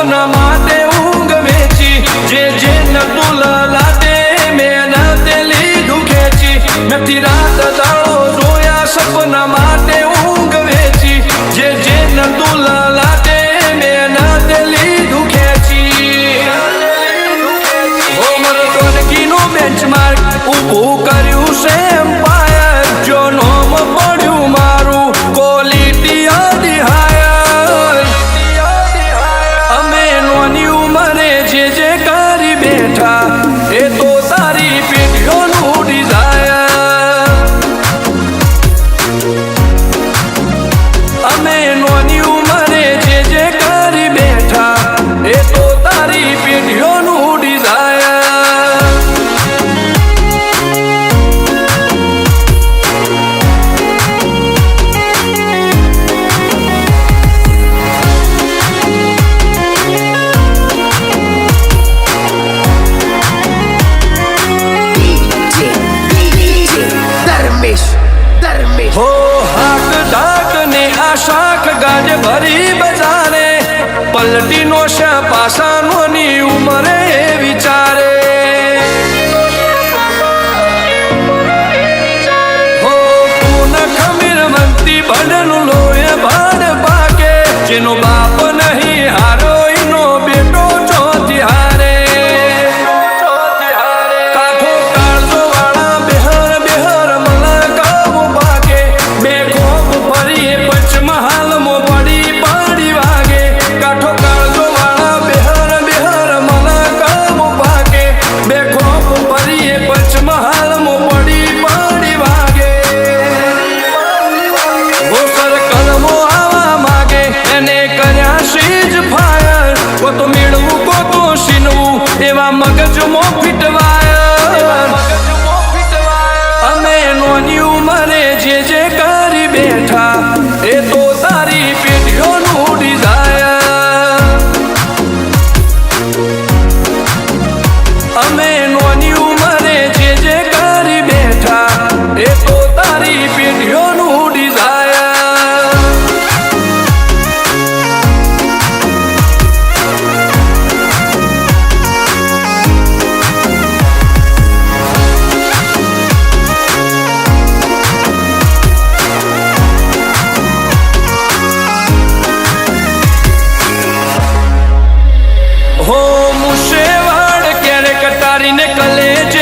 સપના માટે ઊંઘ વેચી જે જે નતું લાદે મેં તે લીધું ખેંચી નથી રાત દાડો જોયા સપના માટે ઊંઘ વેચી જે જે નતું લાદે મેં તે લીધું ખેંચી મરદોનગીનું બેન્ચમાર્ક ઊભું કર્યું છે એમ્પાયર જો નોમ પડ્યું મારું ક્વોલિટી હાયર અમે નોની ઉંમરે જે જે કરી બેઠા એ તો તારી પેઢીઓનું ડિઝાયર અમે નોની ઉંમરે જે જે કરી બેઠા એ તો તારી પેઢીઓનું ડિઝાયર હો હાક ઢાક ને આ શાખ ગાજ ભરી બજારે પલટી નો છે પાસાનો ની ઉમરે વિચારે હો પૂન ખમીર મંતી ભડનું લોહે ભાડ પાકે જેનો બાપ નહીં હારો એનો બેટો ચોથી હારે કાઠો કાળજો વાળા બેહર બેહર મલકાવ ભાગે બે ખોપ ફરીએ પંચમહાલ મો પડી પાડી વાગે કાઠો કાળજો વાળા બેહર બેહર મલકાવ ભાગે બે ખોપ ફરીએ પંચમહાલ મો પડી પાડી વાગે ગોસર કલમો આવા માગે એને કર્યા સીજ ફાયર કો તો મેળવું કો તો સીનવું એવા મગજમાં ફીટવાયર અમે નોની ઉંમરે જે જે કરી બેઠા એ તો તારી પેઢીઓનું ડિઝાયર અમે નોની ઉંમરે જે જે કરી બેઠા એ તો તારી પેઢીઓનું ડિઝાયર હો મુશેવાડ ક્યારેક તારીને કલેજ